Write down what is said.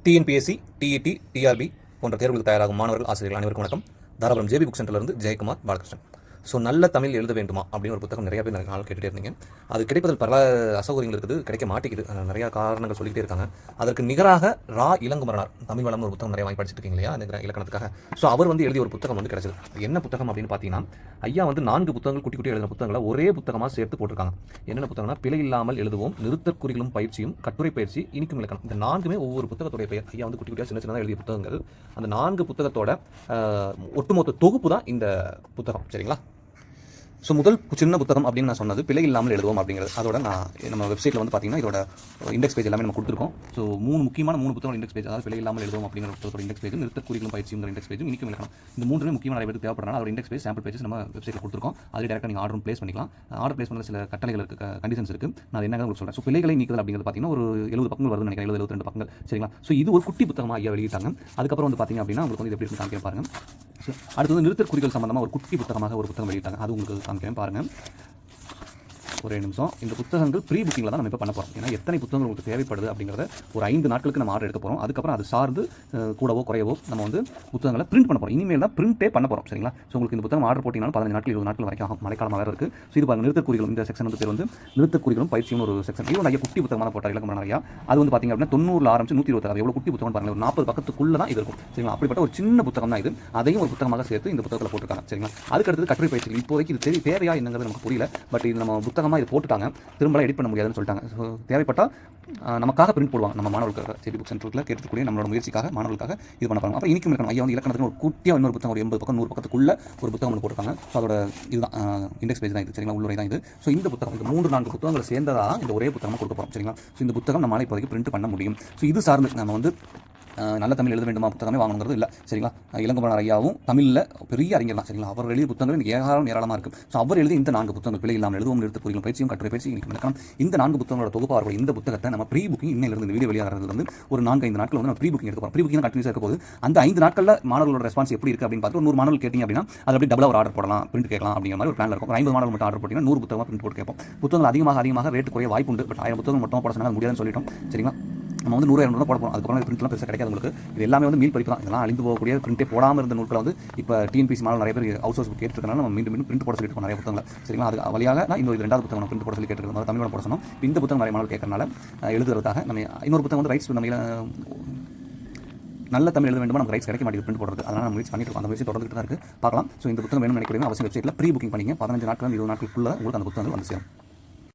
TNPSC, TET, TRP போன்ற தேர்வுகளுக்கு தயாராகும் மாணவர்கள், ஆசிரியர்கள் அனைவருக்கும் வணக்கம். தாராபுரம் ஜேபி புக் சென்டர்லேருந்து ஜெயக்குமார் பாலகிருஷ்ணன். ஸோ நல்ல தமிழ் எழுத வேண்டுமா அப்படின்னு ஒரு புத்தகம் நிறைய பேர் நாள் கேட்டுகிட்டே இருந்தீங்க. அது கிடைப்பதில் பல அசௌகரியங்கள் இருக்குது, கிடைக்க மாட்டேங்குது. நிறையா காரணங்கள் சொல்லிகிட்டே இருக்காங்க. அதற்கு நிகராக ரா இளங்குமரனார் தமிழ் வளம் ஒரு புத்தகம் நிறைய வாங்கி படிச்சுட்டு இருக்கீங்க இல்லையா, இலக்கணத்துக்காக. ஸோ அவர் எழுதிய ஒரு புத்தகம் கிடைச்சது. என்ன புத்தகம் அப்படின்னு பார்த்தீங்கன்னா, ஐயா 4 புத்தகங்கள் குட்டி குட்டி எழுதின புத்தகங்களை ஒரே புத்தகமாக சேர்த்து போட்டிருக்காங்க. என்னென்ன புத்தகம்னா, பிழை இல்லாமல் எழுதுவோம், நிறுத்தற்குறிகளும் பயிற்சியும், கட்டுரை பயிற்சி, இனிக்கும் இலக்கணம். இந்த 4மே ஒவ்வொரு புத்தகத்துடைய பெயர். ஐயா குட்டி குட்டியாக சின்ன சின்னதாக எழுதிய புத்தகங்கள். அந்த 4 புத்தகத்தோட ஒட்டுமொத்த தொகுப்பு தான் இந்த புத்தகம். சரிங்களா? ஸோ முதல் சின்ன புத்தகம் அப்படின்னு நான் சொன்னது பிழை இல்லாமல் எழுதுவோம் அப்படிங்கிறது. அதோட நம்ம வெப்சைட்டில் பார்த்தீங்கன்னா இதோட இண்டெக்ஸ் பேஜ் எல்லாமே நம்ம கொடுத்துருக்கோம். ஸோ 3 முக்கியமான புத்தகம் இண்டெக்ஸ் பேஜ், அதாவது பிழை இல்லாமல் எழுதுவோம் அப்படிங்கிற புத்தகத்தோட இண்டெக்ஸ் பேஜ், நிறுத்தற்குறிகளும் பயிற்சிங்கிற இண்டெக்ஸ் பேஜ், இனிக்கும் இலக்கணம். இந்த 3மே முக்கியமான நிறைய பேருக்கு தேவைப்படுறதுனால அதோட இண்டெக்ஸ் பேஜ், சாம்பிள் பேஜஸ் நம்ம வெப்சைட்டில் கொடுத்துருக்கோம். அதில் டேரக்டாக நீங்கள் ஆர்டரும் ப்ளேஸ் பண்ணிக்கலாம். ஆர்டர் ப்ளேஸ் பண்ண சில கட்டளைகள் இருக்குது, கண்டிஷன்ஸ் இருக்குது. நான் என்ன உங்களுக்கு சொல்கிறேன். ஸோ பிழைகளை நீக்குதல் அப்படிங்கிறது பார்த்தீங்கன்னா ஒரு 70 பக்கங்கள் வருதுன்னு நினைக்கிறேன், 72 பக்கங்கள். சரிங்களா? ஸோ இது ஒரு குட்டி புத்தகமாக ஐயா வெளியிட்டாங்க. அதுக்கப்புறம் பார்த்தீங்க அப்படின்னா உங்களுக்கு இது எப்படி காமிக்க பாருங்க. அடுத்து நிறுத்தற்குறிகள் சம்பந்தமாக ஒரு குட்டி புத்தகமாக ஒரு புத்தகம் வெளியிட்டாங்க. அது உங்களுக்கு காமிக்கிறேன் பாருங்கள். ஒரே நிமிஷம். இந்த புத்தகங்கள் ப்ரீ புக்கிங்கில் தான் நம்ம இப்போ பண்ண போகிறோம். ஏன்னா எத்தனை புத்தகங்கள் உங்களுக்கு தேவைப்படுது அப்படிங்கிறத ஒரு 5 நாட்களுக்கு நம்ம ஆர்டர் எடுக்க போகிறோம். அதுக்கப்புறம் அது சார்ந்து கூடவோ குறையவோ நம்ம புத்தகங்களை பிரிண்ட் பண்ண போகிறோம். இனிமேல் தான் பிரிண்டே பண்ண போகிறோம். சரிங்களா? ஸோ உங்களுக்கு இந்த புத்தகம் ஆர்டர் போட்டிங்கனாலும் 15 நாட்கள் 20 நாட்கள் வரைக்கும் ஆகும். மழைக்காலமாக வேறு இருக்குது. ஸோ இது பாருங்கள், நிறுத்தற்குறிகளும். இந்த செக்ஷன் பேர் நிறுத்தற்குறிகளும் பயிற்சியும் ஒரு செக்ஷன். இது ஐயா குட்டி புத்தகமான போட்டார் இலக்கணம் நிறையா. அது பார்த்தீங்க அப்படின்னா 90 ஆரம்பிச்சு 126. எவ்வளோ குட்டி புத்தகம் பாருங்கள், ஒரு 40 பக்கத்துக்குள்ளே தான் இது இருக்கும். சரிங்களா? அப்படிப்பட்ட ஒரு சின்ன புத்தகம் தான் இது. அதையும் ஒரு புத்தகமாக சேர்த்து இந்த புத்தகத்தில் போட்டிருக்காங்க. சரிங்களா? அதுக்கடுத்து கட்டுரை பயிற்சிகள். இப்போதைக்கு இது தேவையா என்னங்கிறது நமக்கு புரியல. பட் இது நம்ம புத்தகமாக இது போட்டுட்டாங்க, திரும்பலாம் எடிட் பண்ண முடியாதுன்னு சொல்லிட்டாங்க. ஸோ தேவைப்பட்டால் நமக்காக பிரிண்ட் போடுவாங்க. நம்ம மாணவர்களுக்காக ஜேபி புக் சென்டரில் கேட்கக்கூடிய நம்மளோட முயற்சிக்காக மாணவர்களுக்காக இது பண்ண பாருங்க. அப்புறம் இனிக்கும் இலக்கணம். ஐயா இலக்கணத்துக்கு ஒரு குட்டியாக இன்னொரு புத்தகம், ஒரு 80 பக்கம் 100 பக்கத்துக்குள்ள ஒரு புத்தகம் போட்டிருக்காங்க. ஸோ அதோட இதுதான் இண்டெக்ஸ் பேஜ் தான் இது. சரிங்களா? உள்ளுரை தான் இது. ஸோ இந்த புத்தகம், இந்த 3-4 புத்தகங்களை சேர்ந்ததாக இந்த ஒரே புத்தகமாக கொடுக்க போகிறோம். சரிங்களா? ஸோ இந்த புத்தகம் நம்மளால் இப்போதைக்கு பிரிண்ட் பண்ண முடியும். ஸோ இது சார்ந்து நம்ம நல்ல தமிழ் எழுத வேண்டுமா புத்தகமே வாங்கணுங்கிறது இல்லை. சரிங்களா? இளங்குமரனார் ஐயாவும் தமிழில் பெரிய அறிஞர் தான். சரிங்களா? அவர் எழுதிய புத்தகங்கள் ஏராளமாக இருக்கும். ஸோ அவர் எழுதி இந்த 4 புத்தகங்கள், பிழை இல்லாமல் எழுதுவோம், நிறுத்தற்குறிகளும் பயிற்சியும், கட்டுரை பயிற்சி, இனிக்கும் இலக்கணம், இந்த 4 புத்தகங்களோட தொகுப்பாக இருக்கக்கூடிய இந்த புத்தகத்தை நம்ம ப்ரீ புக்கிங் இன்னையிலிருந்து இந்த வீடியோ வெளியாகிறது ஒரு 4-5 நாட்கள் நம்ம ப்ரீ புக்கிங் எடுக்க போகிறோம். ப்ரீ புக்கிங் கண்டினியூஸாக இருக்க போது அந்த 5 நாட்களில் மாணவர்களோட ரெஸ்பான்ஸ் எப்படி இருக்குது அப்படின்னு பார்த்து 100 மாணவர்கள் கேட்டிங்க அப்படின்னா அது அப்படி டபுளாக ஒரு ஆர்டர் போடலாம், பிரிண்ட் கேட்கலாம் அப்படிங்கிற மாதிரி ஒரு பிளான் இருக்கும். 50 மாணவர்கள் மட்டும் ஆர்டர் போட்டிங்கன்னா 100 புத்தகமாக பிரிண்ட் போட்டு கேட்போம். புத்தகங்கள் அதிகமாக ரேட்டு குறைய வாய்ப்பு உண்டு. பட் 1000 புத்தகம் மட்டும் போட சொன்னால் முடியாதுன்னு சொல்லிட்டோம். சரிங்களா? நம்ம 100-200 தான் போட போகிறோம். அதுக்கப்புறம் பிரிண்ட்லாம் பெருசாக கிடைக்காது உங்களுக்கு. இது எல்லாமே மீள் படிப்பு தான். இதெல்லாம் அழிந்து போகக்கூடிய பிரிண்டே போடாமல் இருந்த நூல்களை இப்போ டிஎன்பிஎஸ்சி மாணவர்கள் நிறைய பேர் அவுட் சோர்ஸ் கேட்டுருக்கனால நம்ம மீண்டும் பிரிண்ட் போட சொல்லிட்டு நிறைய புத்தகங்கள். சரிங்களா? அது வழியாக நான் இன்னொரு 2வது புத்தகம் பிரிண்ட் போட சொல்லி கேட்டுருக்கோம். தமிழோட போட சொன்னோம். இந்த புத்தகம் நிறைய மாணவர்கள் கேட்கறனால எழுதுறதுக்காக நம்ம இன்னொரு புத்தகம் ரைட்ஸ் நம்ம நல்ல தமிழ் எழுத வேண்டுமா, நமக்கு ரைட்ஸ் கிடைக்க மாட்டேங்குது பிரிண்ட் போடுறது. அதனால் நம்ம முயற்சி பண்ணிட்டு இருக்கோம். அந்த முயற்சி தொடர்ந்துட்டு தான் இருக்குது. பார்க்கலாம். ஸோ இந்த புத்தகம் வேணும்னு நினைக்கிறீங்க, அவசியம் வெப்சைட்டில் ப்ரீ புக்கிங் பண்ணிங்க. 15 நாட்கள் 20 நாட்களுக்குள்ள உங்களுக்கு அந்த புத்தகங்கள் வந்து சேரும்.